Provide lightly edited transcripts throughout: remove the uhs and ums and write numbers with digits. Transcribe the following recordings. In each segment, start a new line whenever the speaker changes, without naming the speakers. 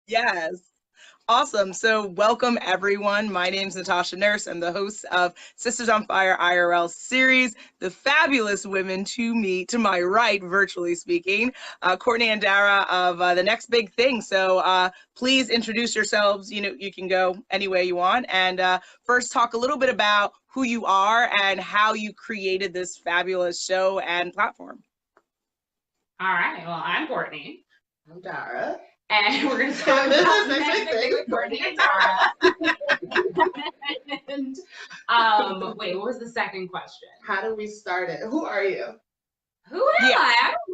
Yes. Awesome. So welcome everyone. My name's Natasha Nurse. I'm the host of Sisters on Fire IRL series, the fabulous women to me, to my right, virtually speaking, Courtney and Dara of The Next Big Thing. So please introduce yourselves. You know, you can go any way you want. And first talk a little bit about who you are and how you created this fabulous show and platform.
All right. Well, I'm Courtney.
I'm Dara.
And we're going to talk about the next big thing with Courtney and Dara. And wait, what was the second question?
How do we start it? Who are you?
Who am I? I don't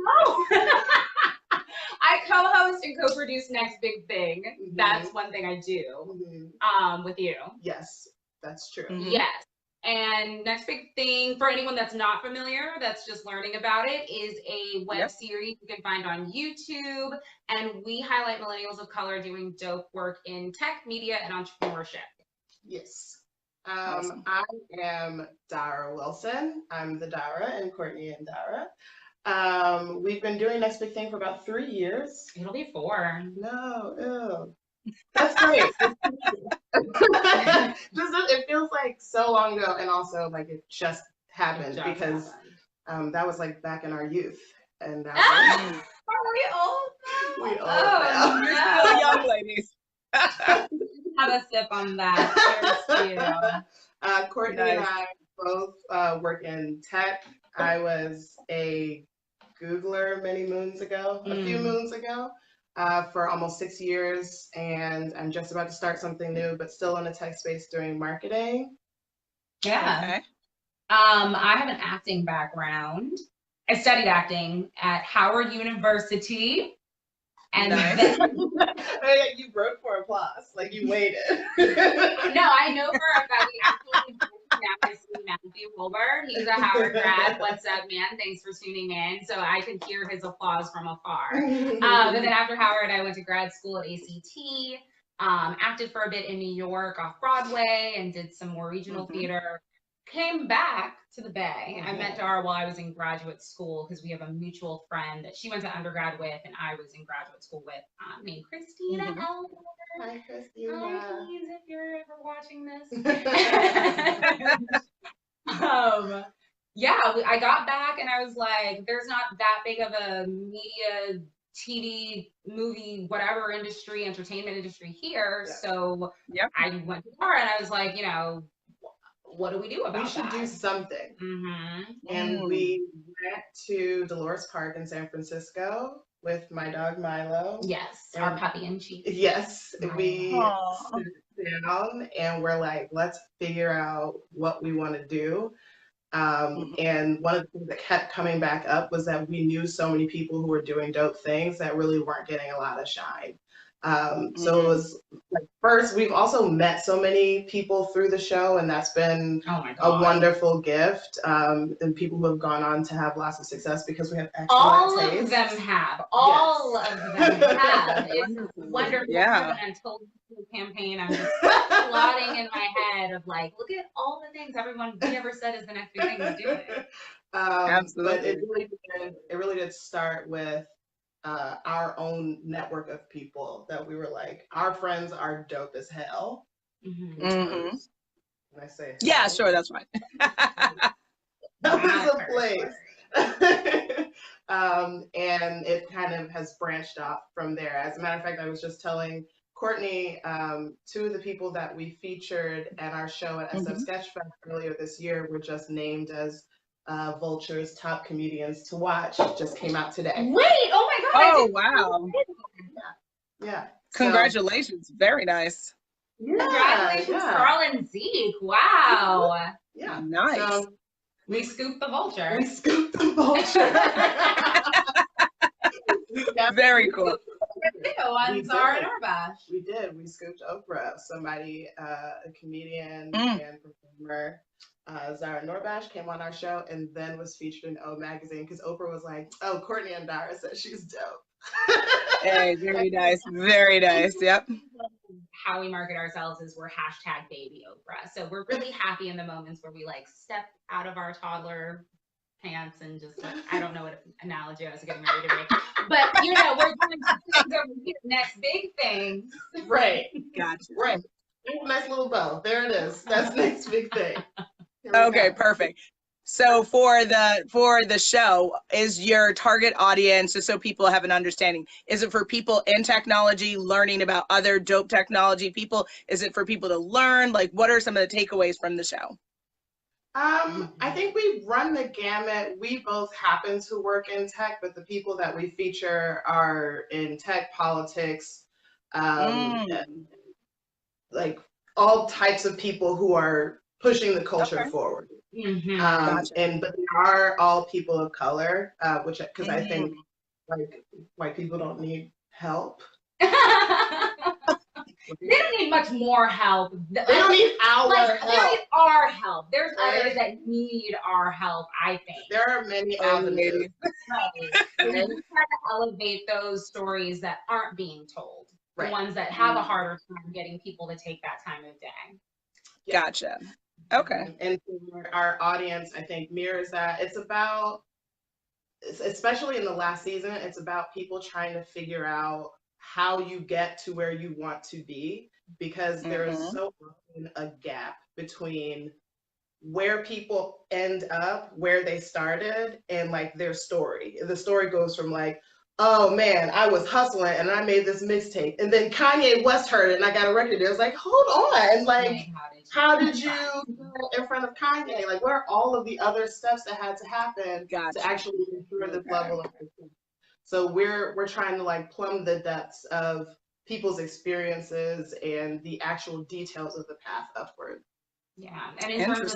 know. I co-host and co-produce Next Big Thing. Mm-hmm. That's one thing I do with you.
Yes, that's true.
Mm-hmm. Yes. And Next Big Thing, for anyone that's not familiar, that's just learning about it, is a web series you can find on YouTube. And we highlight millennials of color doing dope work in tech, media, and entrepreneurship.
Yes. Awesome. I am Dara Wilson. I'm the Dara and Courtney and Dara. We've been doing Next Big Thing for about 3 years.
It'll be 4.
No, ew. That's great. It feels like so long ago, and also like it just happened because that was like back in our youth, and that was,
are we old now?
We old now.
You're still young, ladies.
Have a sip on that. Cheers to you.
Courtney and I both work in tech. I was a Googler many moons ago, a few moons ago. For almost 6 years, and I'm just about to start something new, but still in the tech space doing marketing.
Yeah. Okay. I have an acting background. I studied acting at Howard University. And then
you broke for applause, like you waited.
No, I know for a fact we actually now I see Matthew Wilbur. He's a Howard grad. What's up, man? Thanks for tuning in. So I could hear his applause from afar. But then after Howard, I went to grad school at ACT, acted for a bit in New York off Broadway, and did some more regional theater. Came back to the Bay. I met Dara while I was in graduate school because we have a mutual friend that she went to undergrad with, and I was in graduate school with, named Christina Elmore.
Hi, Christina.
Hi, please, if you're ever watching this. I got back and I was like, there's not that big of a media, TV, movie, whatever industry, entertainment industry here. So I went to Dara and I was like, you know, what do we do about that?
We should do something. And we went to Dolores Park in San Francisco with my dog Milo.
Yes, our puppy in chief.
Yes, we sit down and we're like, let's figure out what we want to do. And one of the things that kept coming back up was that we knew so many people who were doing dope things that really weren't getting a lot of shine. So it was like, first, we've also met so many people through the show, and that's been a wonderful gift. And people who have gone on to have lots of success because we have excellent taste.
All of them have. All of them have. It's wonderful.
Yeah.
Until the campaign, I'm just plotting in my head of like, look at all the things everyone we never said is the next big thing we're doing.
Absolutely. But it really did start with our own network of people that we were like, our friends are dope as hell. Can I say
yeah, sure, that's right.
That was a place. And it kind of has branched off from there. As a matter of fact, I was just telling Courtney, 2 of the people that we featured at our show at SF Sketchfest earlier this year were just named as Vulture's top comedians to watch. Just came out today.
Wait, oh my God.
Oh, wow.
Yeah.
Congratulations. Very nice.
Yeah,
congratulations, Carl and Zeke. Wow.
Yeah.
Nice. So,
we scooped the vulture.
We scooped the vulture.
Very cool.
On Zara Norbash.
We did. We scooped Oprah. Somebody, a comedian and performer, Zara Norbash, came on our show and then was featured in O Magazine because Oprah was like, "Oh, Courtney and Dara said she's dope."
Hey, very nice. Very nice. Yep.
How we market ourselves is we're #baby Oprah. So we're really happy in the moments where we like step out of our toddler pants and just like, I don't know what analogy I was getting ready to make, but you know, we're doing some things over here, next big thing.
Right.
Gotcha.
Right. Nice little bow. There it is. That's next big thing.
Okay, perfect. So for the show, is your target audience, just so people have an understanding, is it for people in technology learning about other dope technology people? Is it for people to learn? Like, what are some of the takeaways from the show?
I think we run the gamut. We both happen to work in tech, but the people that we feature are in tech, politics, and, like all types of people who are pushing the culture forward.
Gotcha.
But they are all people of color, which because I think like white people don't need help.
They don't need much more help.
They don't need our help.
They need our help. There's others that need our help, I think.
There are many avenues.
Right. We try to elevate those stories that aren't being told. The ones that have a harder time getting people to take that time of day.
Gotcha. Okay.
And for our audience, I think mirrors that. It's about, especially in the last season, it's about people trying to figure out how you get to where you want to be, because there is so often a gap between where people end up, where they started, and like their story. The story goes from like, oh man, I was hustling and I made this mixtape, and then Kanye West heard it and I got a record deal. It's like, hold on, like, how did you go in front of Kanye? Like, what are all of the other steps that had to happen to actually ensure this level of success? So we're trying to like plumb the depths of people's experiences and the actual details of the path upward.
Yeah, and in terms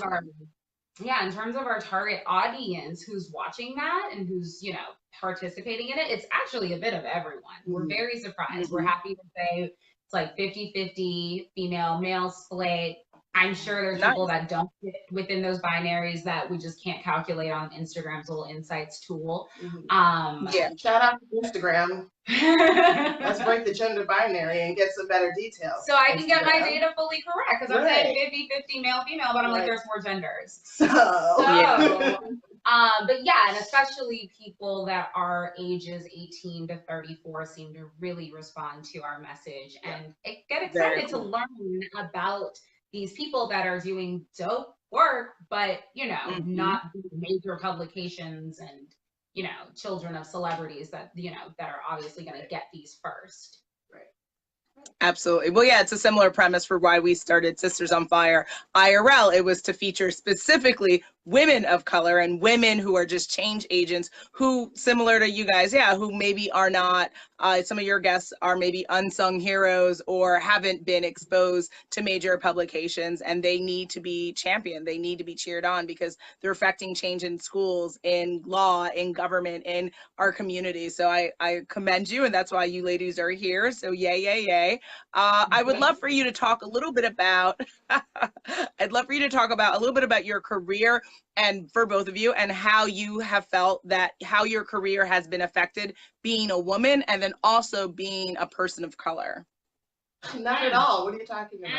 of our target audience who's watching that and who's, you know, participating in it, it's actually a bit of everyone. We're very surprised. We're happy to say it's like 50-50 female male split. I'm sure there's people that don't fit within those binaries that we just can't calculate on Instagram's little insights tool.
Shout out to Instagram. Let's break the gender binary and get some better details.
So I can get my data fully correct, because I'm saying 50-50 male female, but I'm like, there's more genders. But yeah, and especially people that are ages 18 to 34 seem to really respond to our message and get excited to learn about these people that are doing dope work, but, you know, not major publications and, you know, children of celebrities that, you know, that are obviously going to get these first.
Absolutely. Well, yeah, it's a similar premise for why we started Sisters on Fire IRL. It was to feature specifically women of color and women who are just change agents who, similar to you guys, who maybe are not, some of your guests are maybe unsung heroes or haven't been exposed to major publications, and they need to be championed. They need to be cheered on because they're affecting change in schools, in law, in government, in our community. So I commend you, and that's why you ladies are here. So yay, yay, yay. I would love for you to talk a little bit about, I'd love for you to talk about a little bit about your career, and for both of you, and how you have felt that, how your career has been affected being a woman and then also being a person of color.
Not at all. What are you talking about?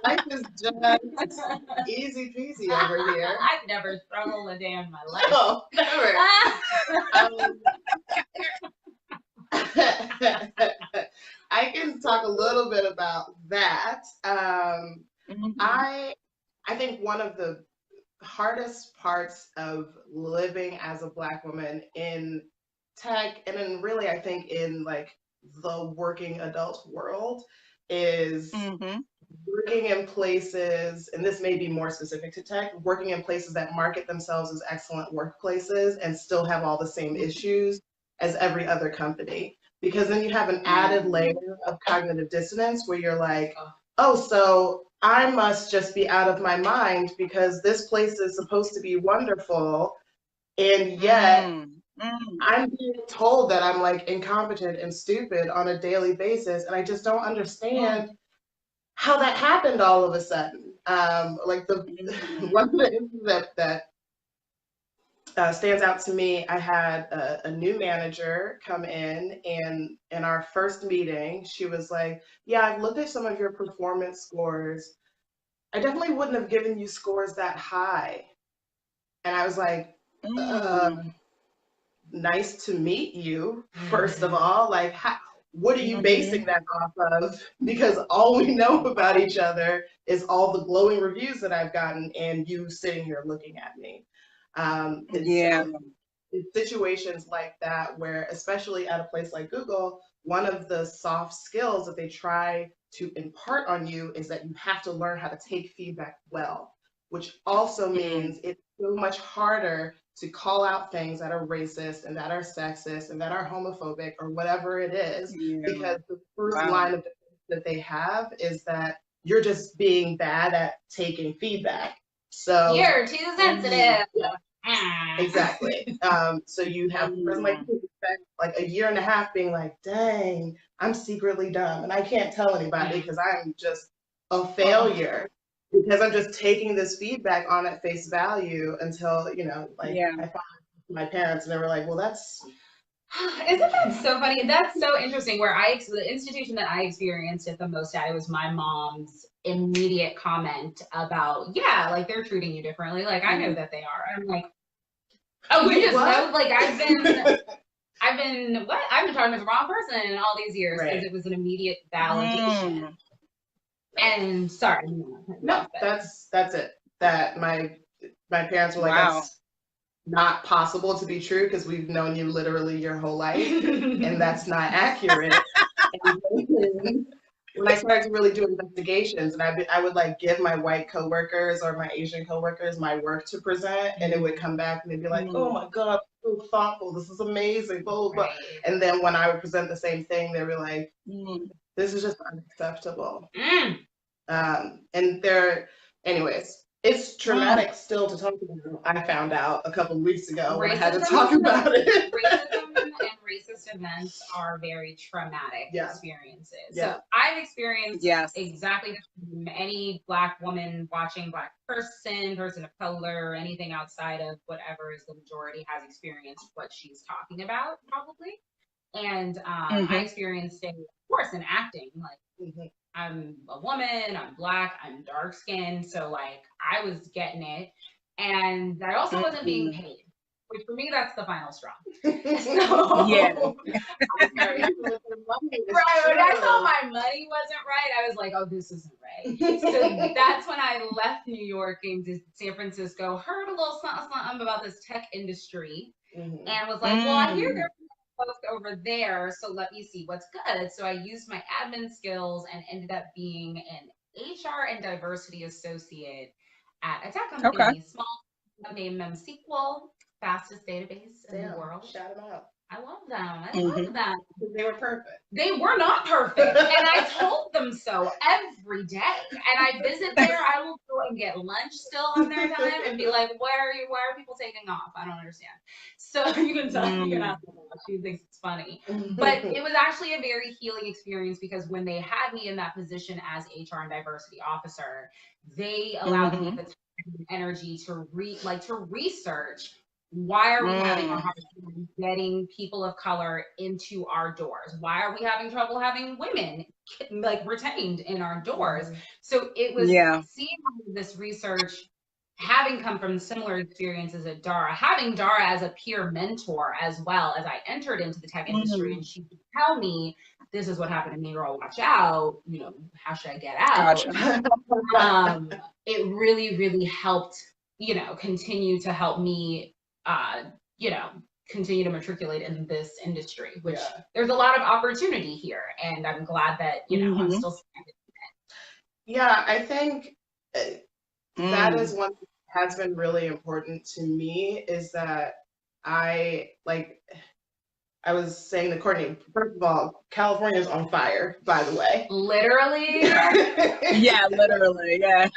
Life is just easy peasy over here.
I've never struggled a day in my life.
No, never. I can talk a little bit about that. I think one of the hardest parts of living as a Black woman in tech, and then really I think in like the working adult world, is working in places, and this may be more specific to tech, working in places that market themselves as excellent workplaces and still have all the same issues as every other company. Because then you have an added layer of cognitive dissonance where you're like, oh, so I must just be out of my mind because this place is supposed to be wonderful, and yet I'm being told that I'm like incompetent and stupid on a daily basis, and I just don't understand how that happened all of a sudden. Like one of the things that stands out to me, I had a new manager come in, and in our first meeting, she was like, yeah, I've looked at some of your performance scores. I definitely wouldn't have given you scores that high. And I was like, nice to meet you, first of all. Like, what are you basing that off of? Because all we know about each other is all the glowing reviews that I've gotten and you sitting here looking at me. So in situations like that, where especially at a place like Google, one of the soft skills that they try to impart on you is that you have to learn how to take feedback well, which also means it's so much harder to call out things that are racist and that are sexist and that are homophobic or whatever it is, because the first line of defense that they have is that you're just being bad at taking feedback. So
you're too sensitive.
Exactly. So you have a person like a year and a half being like, dang, I'm secretly dumb and I can't tell anybody because I'm just a failure because I'm just taking this feedback on at face value until, I found my parents and they were like, well, that's.
Isn't that so funny? That's so interesting. The institution that I experienced it the most at, it was my mom's immediate comment about, like they're treating you differently. Like, I know that they are. I'm like, oh, you just know? Like, I've been talking to the wrong person all these years because it was an immediate validation. And sorry.
No, that's it. That my parents were like, that's not possible to be true because we've known you literally your whole life and that's not accurate. And when I started to really do investigations, and I would like give my white coworkers or my Asian coworkers my work to present, and it would come back and they'd be like, oh my God, I'm so thoughtful, this is amazing, blah, blah, blah. And then when I would present the same thing, they were like, this is just unacceptable. And anyways, it's traumatic still to talk about. I found out a couple of weeks ago when I had to talk about it.
Racism and racist events are very traumatic experiences. So I've experienced exactly any Black woman watching Black person of color, anything outside of whatever is the majority has experienced what she's talking about, probably. And I experienced it, of course, in acting. Like, I'm a woman, I'm Black, I'm dark skinned, so like I was getting it, and I also wasn't being paid, which for me that's the final straw. So right, when I saw my money wasn't right, I was like, oh, this isn't right. So that's when I left New York and to San Francisco, heard a little something about this tech industry, and was like, well, I hear they're over there, so let me see what's good. So I used my admin skills and ended up being an HR and diversity associate at a tech company, small named MemSQL, fastest database in the world.
Shout them out.
I love them. I love them.
They were perfect.
They were not perfect. And I told them so every day. And I visit there. I will go and get lunch still on their time and be like, why are people taking off? I don't understand. So you can tell, you can ask them. She thinks it's funny. But it was actually a very healing experience because when they had me in that position as HR and diversity officer, they allowed me the time and energy to research. Why are we having a hard time getting people of color into our doors? Why are we having trouble having women like retained in our doors? So it was seeing this research, having come from similar experiences at Dara, having Dara as a peer mentor as well as I entered into the tech industry, and she would tell me, this is what happened to me, girl, watch out, how should I get out? Gotcha. It really, really helped, continue to help me continue to matriculate in this industry, which there's a lot of opportunity here. And I'm glad that, I'm still standing in it.
Yeah, I think that is one thing that has been really important to me is that I was saying to Courtney, first of all, California is on fire, by the way.
Literally?
Yeah, literally, yeah.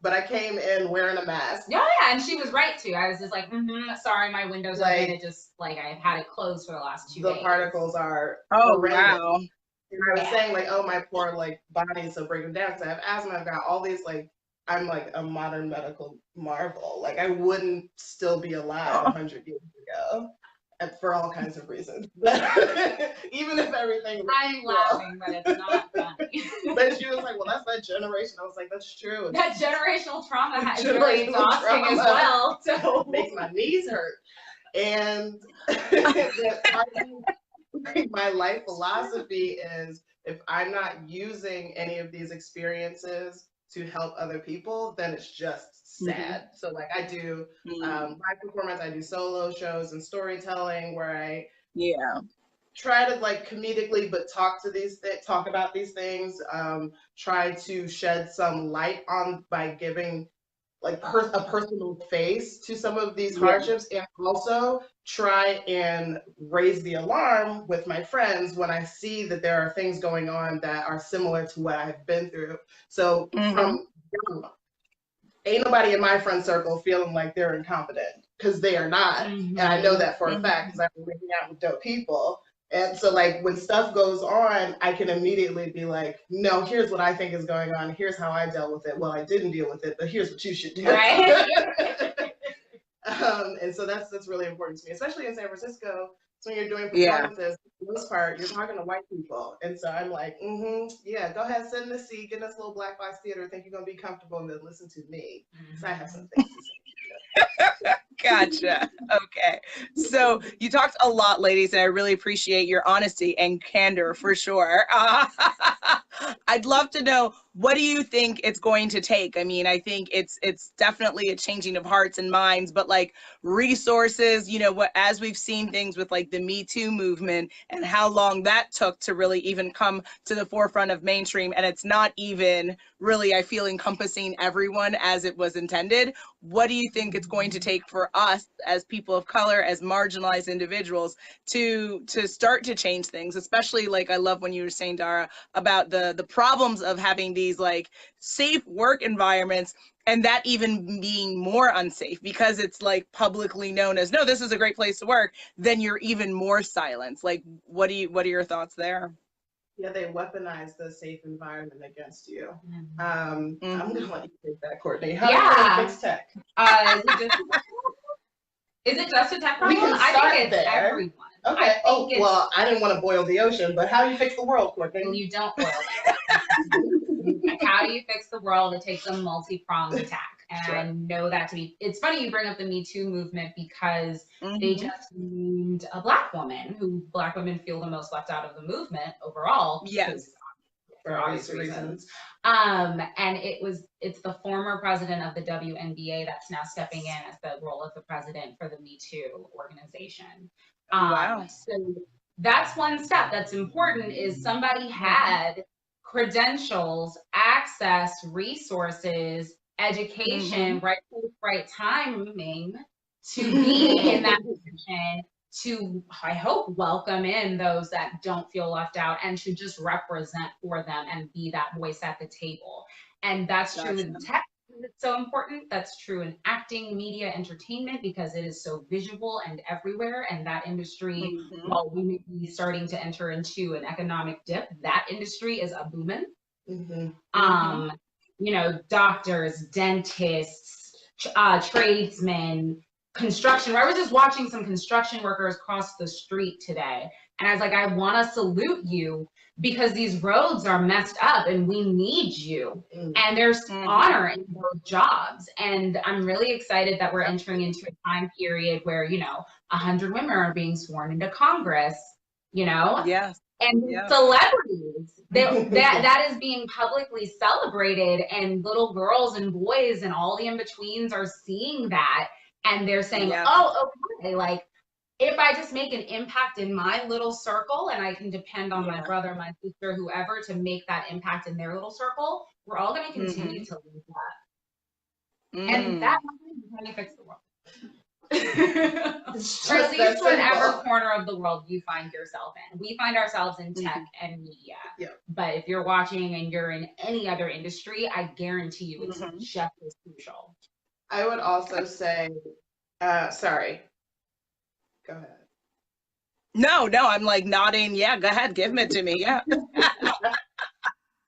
But I came in wearing a mask.
Yeah, and she was right too. I was just like, sorry, my window's open. It just I had it closed for the last 2 days.
The particles are
horrendous.
Wow. And I was saying my poor body is so breaking down because I have asthma. I've got all these I'm like a modern medical marvel. I wouldn't still be alive 100 years ago. for all kinds of reasons. Even if everything was
I'm laughing, but it's not funny.
But she was like, well, that's that generation. I was like, that's true.
That generational trauma is really exhausting as well. So
it makes my knees hurt. And that part of my life philosophy is, if I'm not using any of these experiences to help other people, then it's just sad. So like I do live performance, I do solo shows and storytelling where I try to like comedically but talk about these things, try to shed some light on by giving like a personal face to some of these hardships, and also try and raise the alarm with my friends when I see that there are things going on that are similar to what I've been through. So from ain't nobody in my friend circle feeling like they're incompetent, because they are not. And I know that for a fact because I've been hanging out with dope people. And so like when stuff goes on, I can immediately be like, no, here's what I think is going on. Here's how I dealt with it. Well, I didn't deal with it, but here's what you should do.
right.
And so that's really important to me, especially in San Francisco. So when you're doing performances, for the most part, you're talking to white people. And so I'm like, yeah, go ahead, sit in the seat, get in this little black box theater, think you're going to be comfortable, and then listen to me. Because I have some things to say.
Gotcha. Okay. So you talked a lot, ladies, and I really appreciate your honesty and candor for sure. I'd love to know, what do you think it's going to take? I mean, I think it's definitely a changing of hearts and minds, but like resources, you know, what, as we've seen things with like the Me Too movement and how long that took to really even come to the forefront of mainstream, and it's not even really, I feel, encompassing everyone as it was intended. What do you think it's going to take for us as people of color, as marginalized individuals, to start to change things? Especially, like, I love when you were saying, Dara, about the problems of having these like safe work environments, and that even being more unsafe because it's like publicly known as, no, this is a great place to work, then you're even more silenced. Like, what are your thoughts there?
Yeah, they weaponize the safe environment against you. I'm gonna let you take that, Courtney. How do you fix tech?
Is it just a tech problem?
We can start
I think it's
there.
everyone.
Okay. Well, I didn't want to boil the ocean, but how do you fix the world, Courtney?
You don't boil it. How do you fix the world? It takes a multi-pronged attack. And I know that to be, it's funny you bring up the Me Too movement, because they just named a Black woman, who Black women feel the most left out of the movement overall.
Yes.
For obvious reasons.
And it's the former president of the WNBA that's now stepping in as the role of the president for the Me Too organization.
Wow.
So that's one step that's important, is somebody had credentials, access, resources, education, right place, right timing to be in that position, to, I hope, welcome in those that don't feel left out, and to just represent for them and be that voice at the table. And that's true in tech. It's so important. That's true in acting, media, entertainment, because it is so visual and everywhere. And that industry, while we may be starting to enter into an economic dip, that industry is a booming. You know, doctors, dentists, tradesmen, construction. I was just watching some construction workers cross the street today, and I was like, I want to salute you, because these roads are messed up and we need you. And there's honor in those jobs. And I'm really excited that we're entering into a time period where, you know, 100 women are being sworn into Congress, you know?
Yes.
And celebrities, that is being publicly celebrated, and little girls and boys and all the in-betweens are seeing that. And they're saying, oh, okay, like, if I just make an impact in my little circle, and I can depend on my brother, my sister, whoever, to make that impact in their little circle, we're all going to continue to live that. And that is how you fix the world. Or at least whatever corner of the world you find yourself in. We find ourselves in tech and media. But if you're watching and you're in any other industry, I guarantee you it's just as crucial.
I would also say, sorry. Go ahead.
No, I'm like nodding. Yeah, go ahead. Give it to me. Yeah.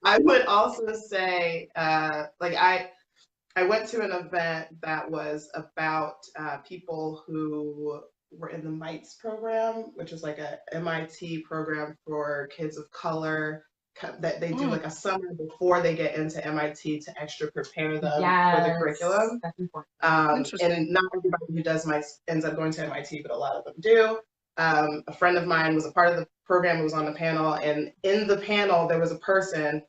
I would also say, like, I went to an event that was about people who were in the MITES program, which is like a MIT program for kids of color that they do like a summer before they get into MIT to extra prepare them for the curriculum.
That's important.
And not everybody who does MITES ends up going to MIT, but a lot of them do. A friend of mine was a part of the program, was on the panel, and in the panel there was a person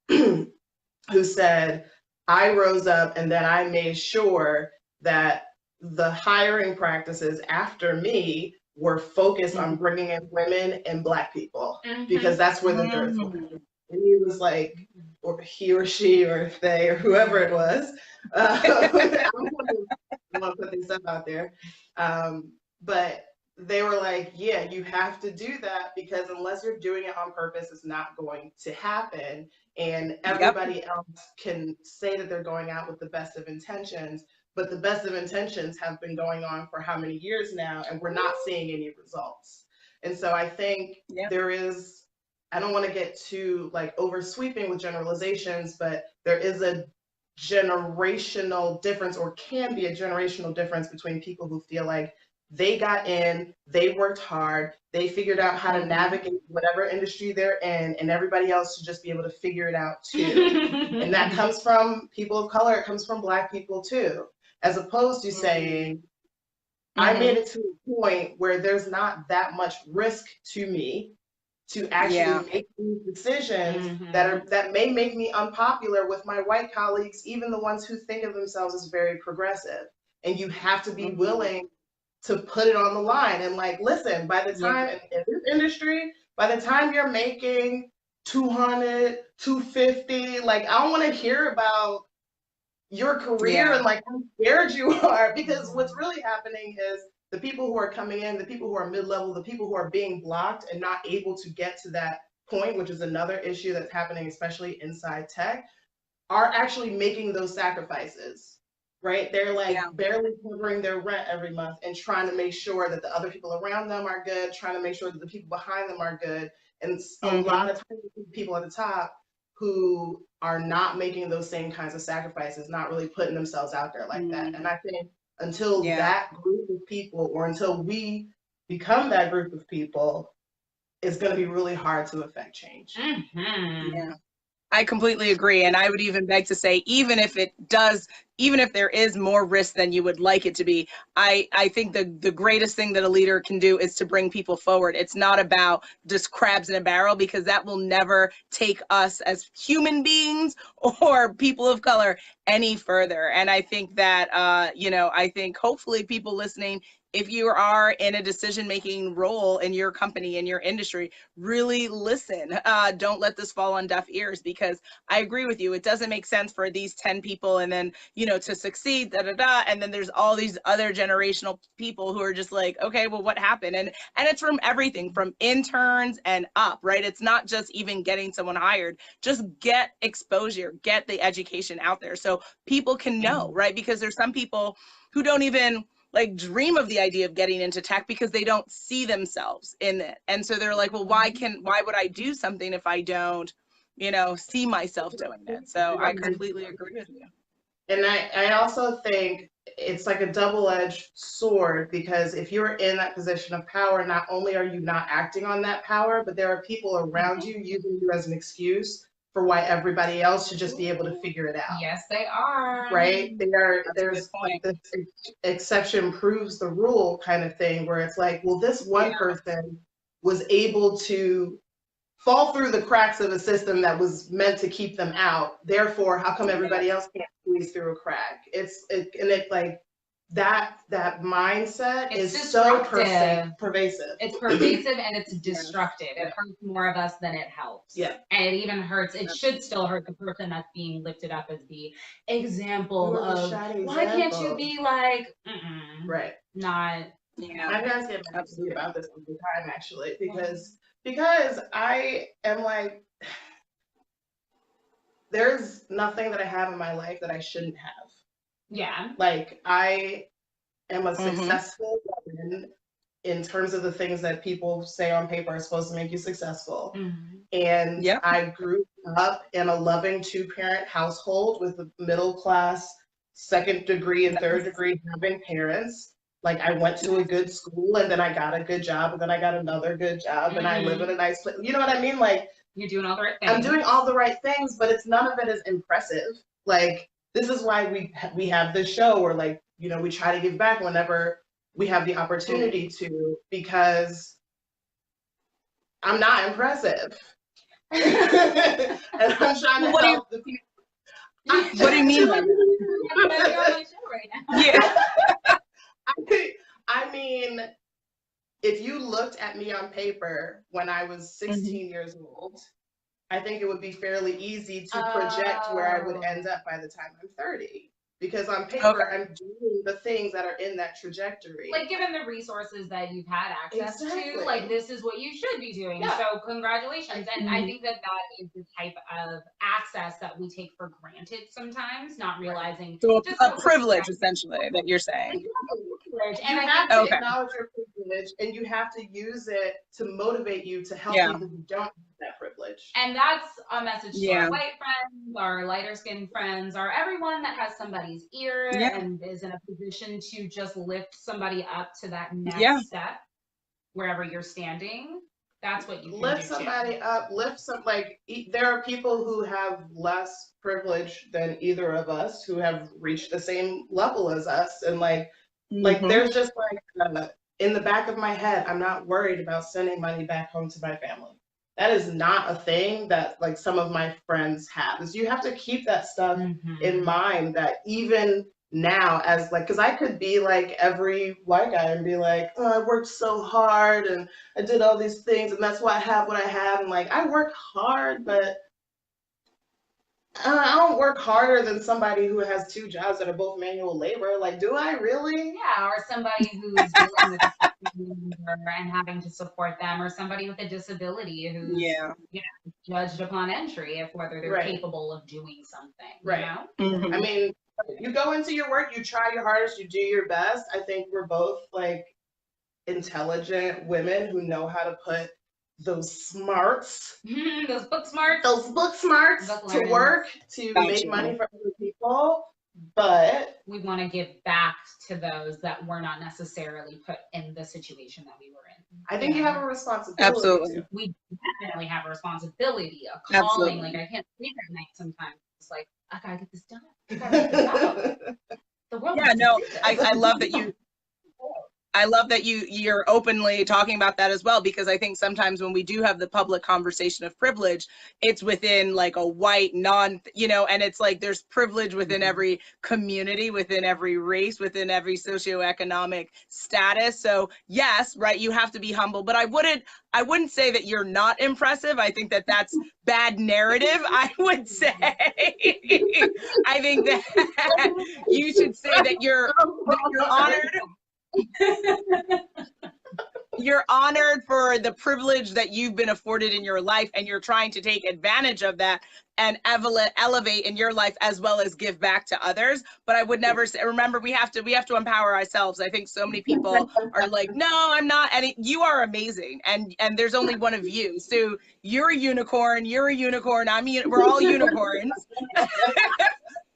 who said, I rose up and then I made sure that the hiring practices after me were focused on bringing in women and Black people, because that's where the dirt was. And he was like, or he or she or they or whoever it was, I'm gonna put this stuff out there, but they were like, yeah, you have to do that, because unless you're doing it on purpose, it's not going to happen. And everybody else can say that they're going out with the best of intentions, but the best of intentions have been going on for how many years now, and we're not seeing any results. And so I think there is, I don't want to get too like over sweeping with generalizations, but there is a generational difference, or can be a generational difference, between people who feel like they got in, they worked hard, they figured out how to navigate whatever industry they're in, and everybody else should just be able to figure it out too. And that comes from people of color, it comes from Black people too, as opposed to saying, I made it to a point where there's not that much risk to me to actually make these decisions that may make me unpopular with my white colleagues, even the ones who think of themselves as very progressive. And you have to be willing to put it on the line. And like, listen, by the time in this industry, by the time you're making 200, 250, like, I don't want to hear about your career and like how scared you are, because what's really happening is the people who are coming in, the people who are mid-level, the people who are being blocked and not able to get to that point, which is another issue that's happening, especially inside tech, are actually making those sacrifices. Right? They're like barely covering their rent every month and trying to make sure that the other people around them are good, trying to make sure that the people behind them are good. And a lot of times people at the top who are not making those same kinds of sacrifices, not really putting themselves out there like that. And I think until that group of people, or until we become that group of people, it's going to be really hard to affect change.
I completely agree. And I would even beg to say, even if there is more risk than you would like it to be, I think the greatest thing that a leader can do is to bring people forward. It's not about just crabs in a barrel, because that will never take us as human beings or people of color any further. And I think that, I think hopefully people listening, if you are in a decision-making role in your company, in your industry, really listen. Don't let this fall on deaf ears, because I agree with you. It doesn't make sense for these 10 people and then, to succeed, and then there's all these other generational people who are just like, okay, well, what happened? And it's from everything from interns and up, right? It's not just even getting someone hired. Just get exposure, get the education out there so people can know, right? Because there's some people who don't even like dream of the idea of getting into tech because they don't see themselves in it. And so they're like, well, why would I do something if I don't, see myself doing it? So I completely agree with you.
And I also think it's like a double-edged sword, because if you're in that position of power, not only are you not acting on that power, but there are people around you using you as an excuse for why everybody else should just be able to figure it out.
Yes, they are.
Right? There's like this exception proves the rule kind of thing, where it's like, well, this one person was able to fall through the cracks of a system that was meant to keep them out. Therefore, how come everybody else can't squeeze through a crack? It's like that mindset is so pervasive.
It's pervasive and it's destructive. It hurts more of us than it helps.
Yeah.
And it even hurts. It should still hurt the person that's being lifted up as the example of, why can't you be like,
right?
Not.
I guys get absolutely about this all the time, actually, because I am like, there's nothing that I have in my life that I shouldn't have.
Yeah.
Like, I am a successful woman in terms of the things that people say on paper are supposed to make you successful. And I grew up in a loving 2-parent household with a middle class, second degree and third degree having parents. Like I went to a good school and then I got a good job and then I got another good job and I live in a nice place. You know what I mean? Like
you're doing all the right things.
I'm doing all the right things, but it's none of it is impressive. Like this is why we have this show where like, you know, we try to give back whenever we have the opportunity to, because I'm not impressive. And I'm trying to help the people.
What do you mean by
that?
Yeah.
I mean, if you looked at me on paper when I was 16 years old, I think it would be fairly easy to project where I would end up by the time I'm 30. Because on paper, I'm doing the things that are in that trajectory.
Like, given the resources that you've had access to, like, this is what you should be doing. Yeah. So, congratulations. And I think that that is the type of access that we take for granted sometimes, not realizing.
So a privilege, essentially, that you're saying.
And I have to acknowledge your privilege, and you have to use it to motivate you to help people who don't have that privilege.
And that's a message to our white friends, our lighter skinned friends, or everyone that has somebody's ear and is in a position to just lift somebody up to that next step, wherever you're standing. That's what you can
lift
do
somebody up, lift some, like, there are people who have less privilege than either of us who have reached the same level as us. And like there's just like, in the back of my head, I'm not worried about sending money back home to my family. That is not a thing that like some of my friends have. Is you have to keep that stuff in mind, that even now, as like, because I could be like every white guy and be like, oh, I worked so hard and I did all these things and that's why I have what I have. And like, I work hard, but I don't work harder than somebody who has 2 jobs that are both manual labor. Like, do I really?
Yeah, or somebody who's dealing with and having to support them, or somebody with a disability who's you know, judged upon entry if whether they're capable of doing something.
Right.
You know?
I mean, you go into your work, you try your hardest, you do your best. I think we're both like intelligent women who know how to put those smarts,
those book smarts
to work to make money for other people. But
we want to give back to those that were not necessarily put in the situation that we were in.
I think you have a responsibility.
Absolutely.
We definitely have a responsibility, a calling. Like, I can't sleep at night sometimes. It's like, I gotta get this done. I gotta get this out. The world
I love that you you're openly talking about that as well, because I think sometimes when we do have the public conversation of privilege, it's within like a white you know, and it's like there's privilege within every community, within every race, within every socioeconomic status. So yes, right, you have to be humble, but I wouldn't say that you're not impressive. I think that that's bad narrative. I would say I think that you should say that you're honored. You're honored for the privilege that you've been afforded in your life, and you're trying to take advantage of that and elevate in your life as well as give back to others. But I would never say, remember, we have to empower ourselves. I think so many people are like, no, I'm not. And you are amazing. And there's only one of you. So you're a unicorn. We're all unicorns.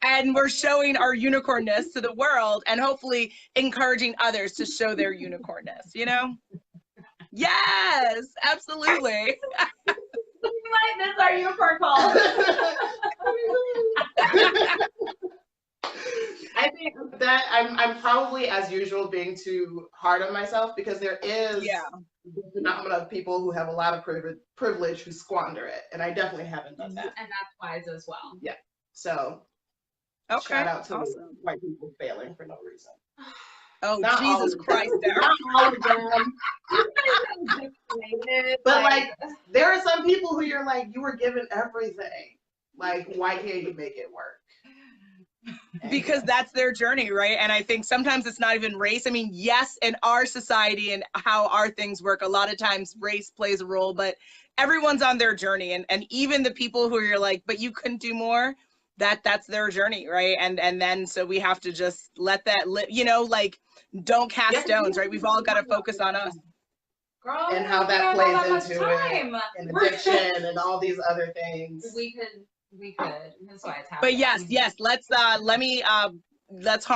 And we're showing our unicornness to the world and hopefully encouraging others to show their unicornness, you know? Yes, absolutely.
That's our unicorn call.
I think that I'm probably, as usual, being too hard on myself, because there is the phenomenon of people who have a lot of privilege who squander it. And I definitely haven't done that.
And that's wise as well.
Yeah. So shout out to white people failing for no reason.
Oh, not Jesus Christ.
Not all of them. But like, there are some people who you're like, you were given everything. Like, why can't you make it work?
Because that's their journey, right? And I think sometimes it's not even race. I mean, yes, in our society and how our things work, a lot of times race plays a role, but everyone's on their journey. And even the people who you're like, but you couldn't do more, that's their journey, right? And then so we have to just let that live, you know, like, don't cast stones, right? We've all got to focus on us.
Girl,
and how that plays into it, and addiction and all these other things.
We could. That's why it's happening.
But yes, let's let me let's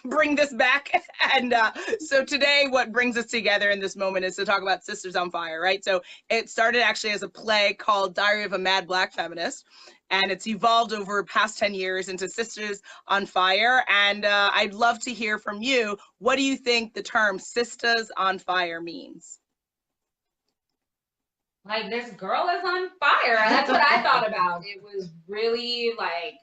bring this back. And so today what brings us together in this moment is to talk about Sisters on Fire, right? So it started actually as a play called Diary of a Mad Black Feminist, and it's evolved over past 10 years into Sisters on Fire. And I'd love to hear from you. What do you think the term Sisters on Fire means?
Like, this girl is on fire. That's what I thought about. It was really like,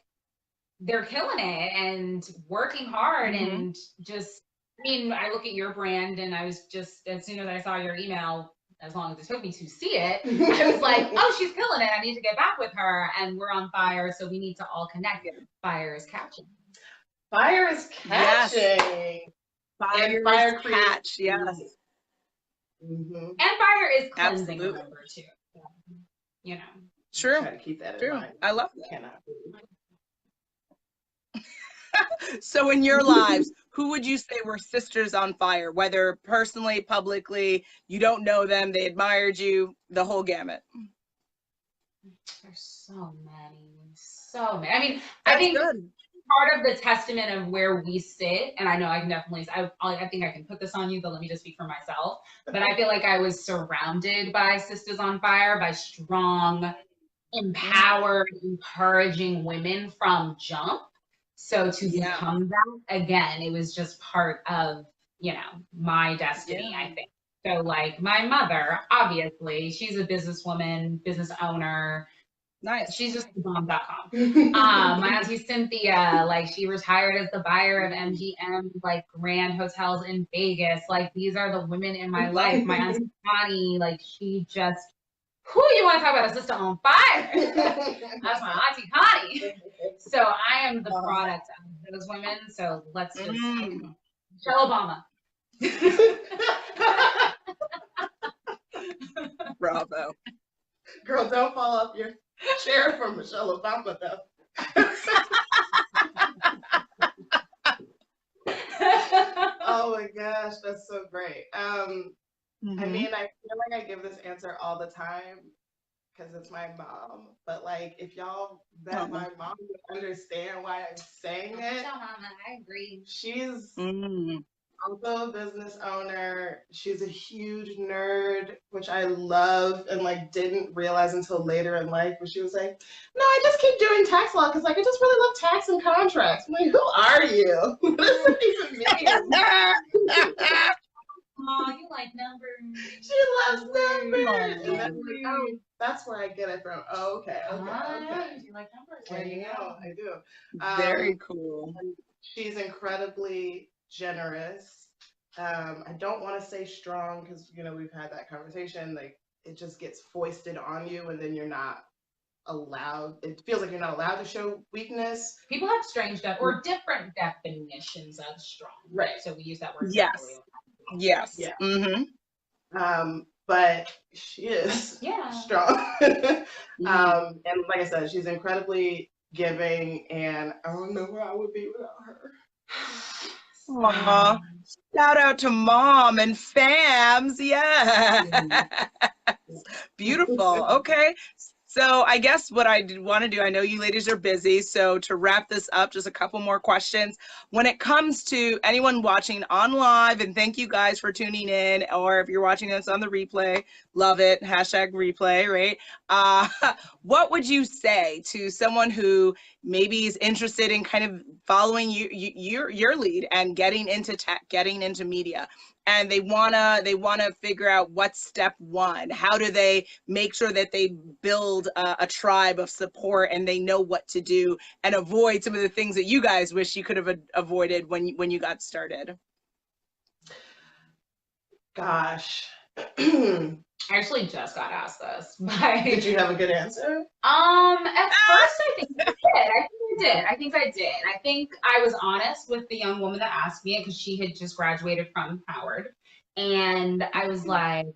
they're killing it and working hard and just, I mean, I look at your brand and I was just, as soon as I saw your email, as long as it took me to see it, I was like, oh, she's killing it. I need to get back with her, and we're on fire. So we need to all connect. Fire is catching.
Fire is catching.
Yes. Fire catch, yes.
And fire is cleansing,
Absolutely.
remember, too. You know.
True.
Try to keep that in
True.
mind.
I love that.
Cannot believe.
So in your lives, who would you say were sisters on fire, whether personally, publicly, you don't know them, they admired you, the whole gamut?
There's so many. I mean,
That's
I think
good.
part of the testament of where we sit, and I know I can definitely, I think I can put this on you, but let me just speak for myself. But I feel like I was surrounded by Sisters on Fire, by strong, empowered, encouraging women from jump. So to become that, again, it was just part of, you know, my destiny, I think. So like my mother, obviously, she's a businesswoman, business owner.
Nice.
She's just bomb.com. My auntie Cynthia, like, she retired as the buyer of MGM, like, grand hotels in Vegas. Like, these are the women in my life. My auntie Connie, like, she just, who you want to talk about a sister on fire? That's my auntie Connie. So I am the product of those women. So let's just Michelle Obama.
Bravo.
Girl, don't fall off your chair for Michelle Obama, though. Oh my gosh, that's so great. I mean, I feel like I give this answer all the time because it's my mom. But like, if y'all met my mom, would understand why I'm saying it.
I agree.
She's also a business owner. She's a huge nerd, which I love and like didn't realize until later in life, where she was like, no, I just keep doing tax law because like I just really love tax and contracts. I'm like, who are you? What does that even mean?
Oh, you like numbers.
She loves numbers. And then, like, oh, that's where I get it from. Oh, okay.
You like numbers.
There you go. I do.
Very cool.
She's incredibly generous. I don't want to say strong because, you know, we've had that conversation. Like, it just gets foisted on you and then you're not allowed. It feels like you're not allowed to show weakness.
People have strange or different definitions of strong.
Right.
So we use that word.
Yes. Yes.
Yeah. But she is strong. And like I said, she's incredibly giving, and I don't know where I would be without her.
Aww. Shout out to mom and fams. Yeah. Beautiful. Okay. So I guess what I want to do, I know you ladies are busy, so to wrap this up, just a couple more questions. When it comes to anyone watching on live, and thank you guys for tuning in, or if you're watching us on the replay, love it, hashtag replay, right? What would you say to someone who maybe is interested in kind of following your lead and getting into tech, getting into media? And they wanna figure out what's step one. How do they make sure that they build a tribe of support and they know what to do and avoid some of the things that you guys wish you could have avoided when you got started?
Gosh.
I actually just got asked this.
Did you have a good answer?
At first I think I did. I think I was honest with the young woman that asked me it because she had just graduated from Howard. And I was like,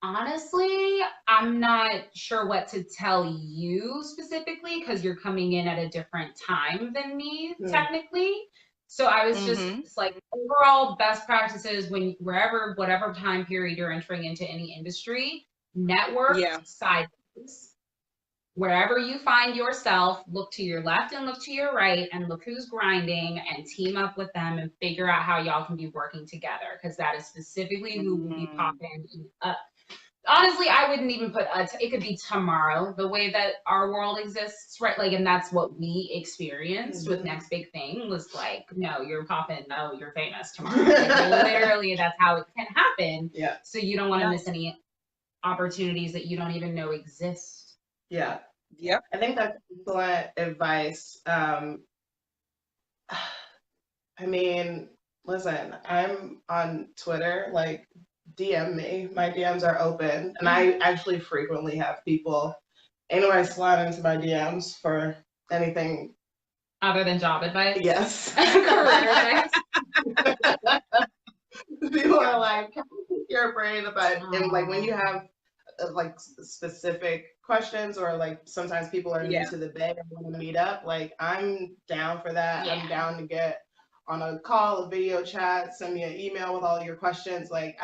honestly, I'm not sure what to tell you specifically because you're coming in at a different time than me, technically. So I was just like, overall best practices whatever time period you're entering into any industry, network sideways. wherever you find yourself, look to your left and look to your right and look who's grinding and team up with them and figure out how y'all can be working together, because that is specifically who will be popping up. Honestly, I wouldn't even put it could be tomorrow, the way that our world exists, right? Like, and that's what we experienced with Next Big Thing was like, no, you're popping, no, you're famous tomorrow. Like, literally, that's how it can happen.
Yeah.
So you don't want to miss any opportunities that you don't even know exist.
Yeah.
Yep.
I think that's excellent advice. I mean, listen, I'm on Twitter, like, DM me. My DMs are open. And I actually frequently have people, anyway, slide into my DMs for anything.
Other than job advice?
Yes.
Career advice?
People are like, you're afraid about, and like when you have like specific questions, or like sometimes people are new to the Bay and want to meet up, like I'm down for that. I'm down to get on a call, a video chat, send me an email with all your questions. Like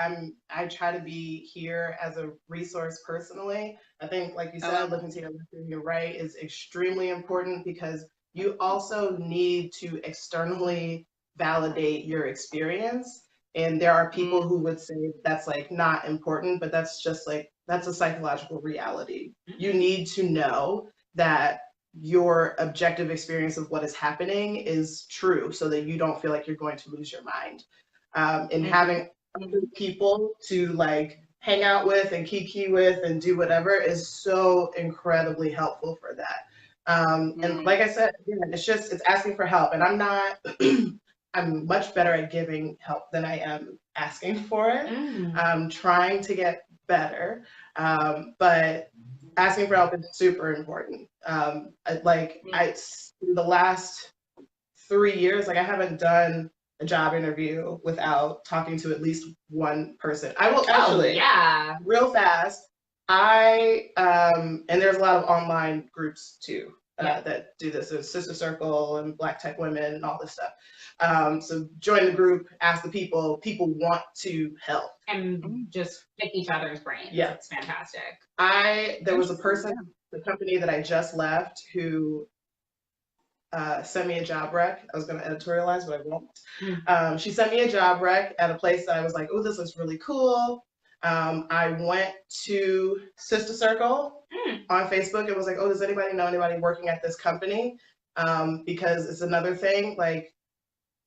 I try to be here as a resource personally. I think, like you said, looking to your left and your right is extremely important, because you also need to externally validate your experience. And there are people who would say that's like not important, but that's just like, that's a psychological reality. You need to know that your objective experience of what is happening is true, so that you don't feel like you're going to lose your mind. And having other people to like hang out with and kiki with and do whatever is so incredibly helpful for that. And like I said, it's asking for help. And I'm not, I'm much better at giving help than I am asking for it. I'm trying to get better, but asking for help is super important. In the last 3 years, like I haven't done a job interview without talking to at least one person. I will actually, real fast. And there's a lot of online groups too that do this. There's Sister Circle and Black Tech Women and all this stuff. So join the group, ask the people. People want to help
and just pick each other's brains.
Yeah,
it's fantastic.
There was a person, the company that I just left, who sent me a job rec. I was going to editorialize, but I won't. She sent me a job rec at a place that I was like, oh, this looks really cool. I went to Sister Circle on Facebook and was like, oh, does anybody know anybody working at this company? Because it's another thing, like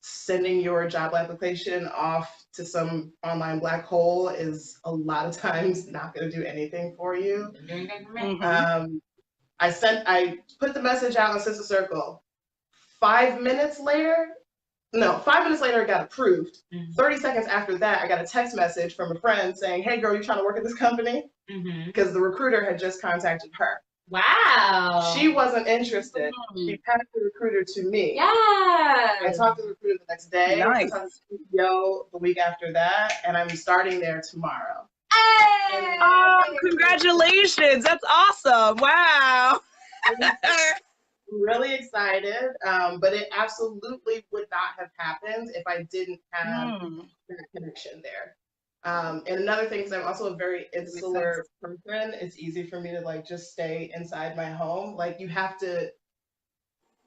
sending your job application off to some online black hole is a lot of times not going to do anything for you. I put the message out on Sister Circle. 5 minutes later, it got approved. 30 seconds after that, I got a text message from a friend saying, hey girl, you trying to work at this company? Because the recruiter had just contacted her.
Wow.
She wasn't interested. She passed the recruiter to me.
Yeah.
I talked to the recruiter the next day.
Nice.
I talked to the CEO the week after that, and I'm starting there tomorrow.
Hey!
Oh, congratulations. That's awesome. Wow.
I'm really excited, but it absolutely would not have happened if I didn't have that connection there. And another thing is I'm also a very insular person. It's easy for me to like just stay inside my home. Like you have to,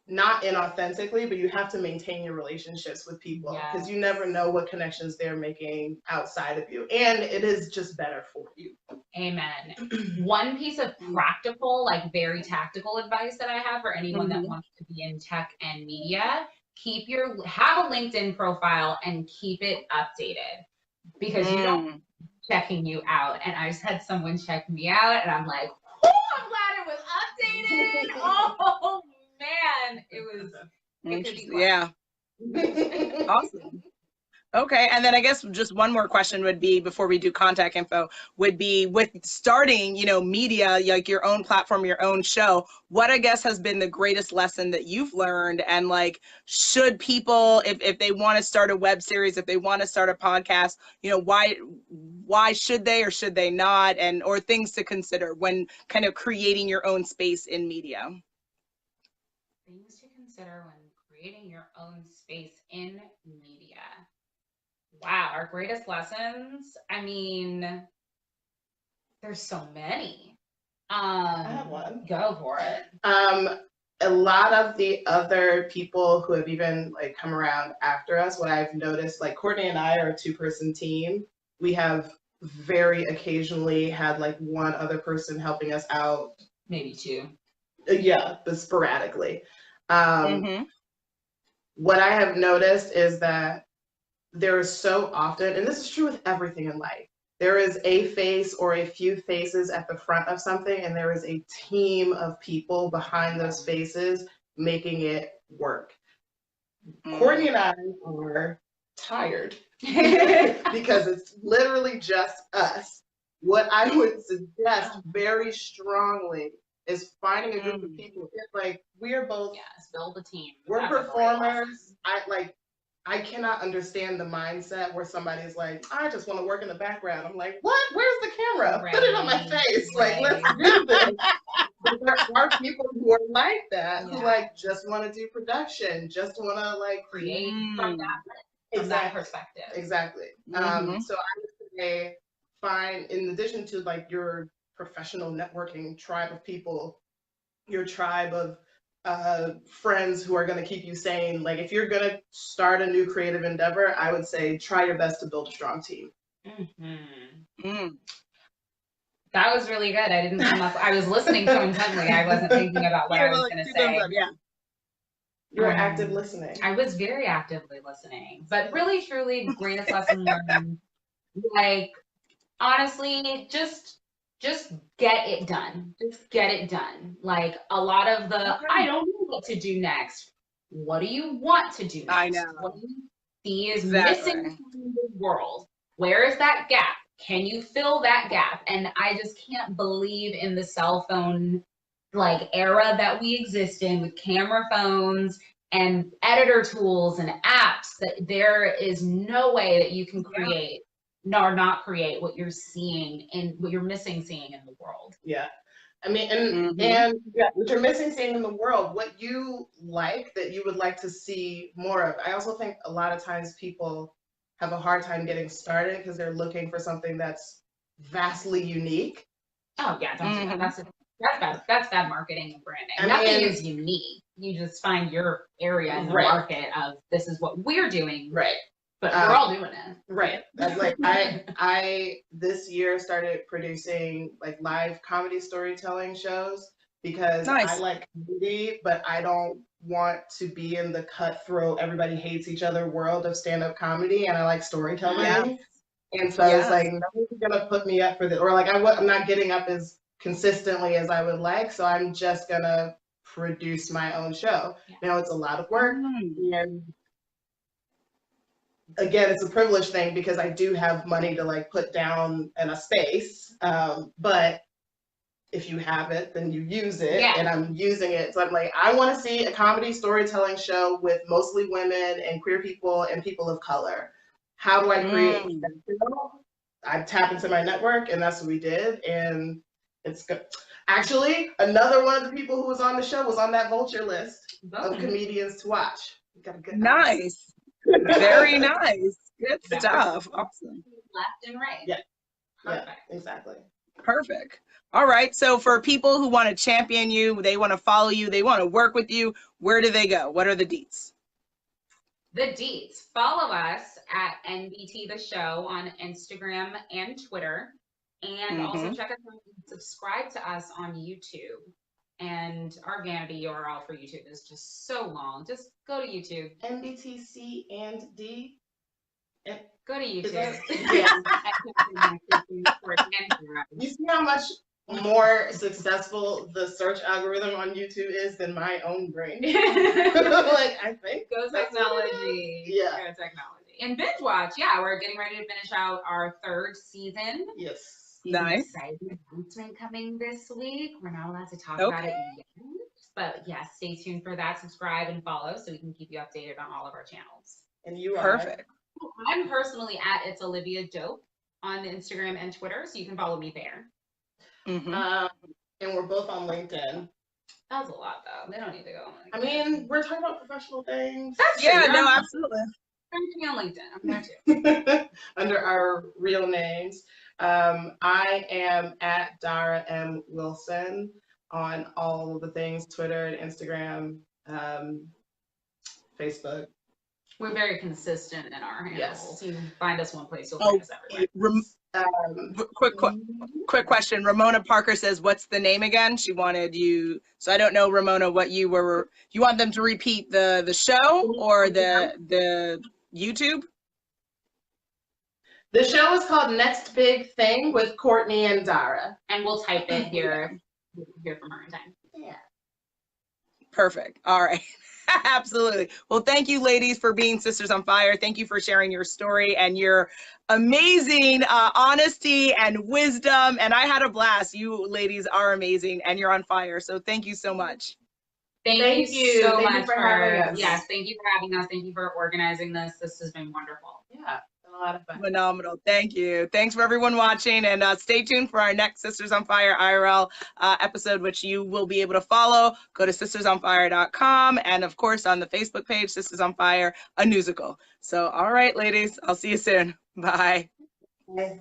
not inauthentically, but you have to maintain your relationships with people, because you never know what connections they're making outside of you. And it is just better for you.
Amen. One piece of practical, like very tactical advice that I have for anyone that wants to be in tech and media, have a LinkedIn profile and keep it updated, because you don't checking you out. And I just had someone check me out and I'm like, oh, I'm glad it was updated. Oh man, it could be fun.
Awesome. Okay, and then I guess just one more question would be, before we do contact info, would be with starting, media, like your own platform, your own show, what I guess has been the greatest lesson that you've learned? And like, should people, if they want to start a web series, if they want to start a podcast, why should they or should they not? Or things to consider when kind of creating your own space in media?
Things to consider when creating your own space in media. Wow, our greatest lessons. I mean, there's so many.
I have one.
Go for it.
A lot of the other people who have even like come around after us, what I've noticed, like Courtney and I are a 2-person team. We have very occasionally had like one other person helping us out.
Maybe 2.
Yeah, but sporadically. What I have noticed is that there is so often, and this is true with everything in life, there is a face or a few faces at the front of something, and there is a team of people behind those faces making it work. Courtney and I are tired because it's literally just us. What I would suggest very strongly is finding a group of people. It's like we're both
build a team.
We're performers. I cannot understand the mindset where somebody's like, I just want to work in the background. I'm like, what? Where's the camera?
Right.
Put it on my face. Like, let's do this. But there are people who are like that, who like just want to do production, just want to like
create from that perspective.
Exactly. So I would say find, in addition to like your professional networking tribe of people, your tribe of friends who are going to keep you sane. Like if you're going to start a new creative endeavor, I would say try your best to build a strong team.
That was really good. I didn't come up. I was listening so intently. I wasn't thinking about what I was going to say.
You were active listening.
I was very actively listening, but really, truly, greatest lesson learned. Like honestly, just get it done. Just get it done. Like a lot of the, I don't know what to do next. What do you want to do next?
I know.
What do you see is missing from the world? Where is that gap? Can you fill that gap? And I just can't believe in the cell phone like era that we exist in with camera phones and editor tools and apps that there is no way that you can create or not create what you're seeing and what you're missing seeing in the world.
Yeah. I mean, and what you're missing seeing in the world, what you like that you would like to see more of. I also think a lot of times people have a hard time getting started because they're looking for something that's vastly unique.
Oh yeah, don't do that. That's bad marketing and branding. Nothing is unique. You just find your area in the market of this is what we're doing.
Right.
But we're all doing it.
Right. That's like I this year started producing like live comedy storytelling shows because I like comedy, but I don't want to be in the cutthroat, everybody hates each other world of stand-up comedy, and I like storytelling. Yeah. And so I was like, nobody's gonna put me up for this, or like I'm not getting up as consistently as I would like, so I'm just gonna produce my own show. Now it's a lot of work, and again, it's a privilege thing because I do have money to like put down in a space, but if you have it, then you use it, and I'm using it. So I'm like, I want to see a comedy storytelling show with mostly women and queer people and people of color. How do I create that show? I tap into my network, and that's what we did, and it's good. Actually, another one of the people who was on the show was on that vulture list of comedians to watch. We got a good
nice. Very nice. Good stuff. Awesome.
Left and right.
Yeah. Perfect. Yeah, exactly.
Perfect. All right. So for people who want to champion you, they want to follow you, they want to work with you, where do they go? What are the deets?
The deets. Follow us at NBT The Show on Instagram and Twitter. And also check us out and subscribe to us on YouTube. And our vanity URL for YouTube is just so long. Just go to YouTube.
NBTC and D.
Go to YouTube.
You see how much more successful the search algorithm on YouTube is than my own brain? Like, I think.
Go technology.
Yeah.
Go technology. And binge watch. Yeah, we're getting ready to finish out our 3rd season.
Yes.
Nice. Exciting announcement coming this week. We're not allowed to talk about it yet. But yeah, stay tuned for that. Subscribe and follow so we can keep you updated on all of our channels.
And you are
perfect.
I'm personally at It's Olivia Dope on Instagram and Twitter, so you can follow me there.
And we're both on LinkedIn.
That was a lot though. They don't need to go on LinkedIn.
I mean, we're talking about professional things.
That's
true. No, absolutely.
I'm on LinkedIn. I'm there too.
Under our real names. I am at Dara M. Wilson on all the things, Twitter and Instagram, Facebook.
We're very consistent in our handles.
Yes.
You find us one place, you'll find us everywhere.
Quick question. Ramona Parker says, what's the name again? She wanted you, so I don't know, Ramona, what you were, you want them to repeat the show or the YouTube?
The show is called Next Big Thing with Courtney and Dara.
And we'll type it here, hear from her in time.
Yeah.
Perfect. All right. Absolutely. Well, thank you, ladies, for being Sisters on Fire. Thank you for sharing your story and your amazing honesty and wisdom. And I had a blast. You ladies are amazing and you're on fire. So thank you so much.
Thank you so
Thank you
much
for having us.
Yes, thank you for having us. Thank you for organizing this. This has been wonderful.
Yeah. A lot of fun.
Phenomenal. Thank you. Thanks for everyone watching, and stay tuned for our next Sisters on Fire IRL episode, which you will be able to follow. Go to sistersonfire.com, and of course on the Facebook page, Sisters on Fire, a musical. So, all right, ladies, I'll see you soon. Bye.
Bye.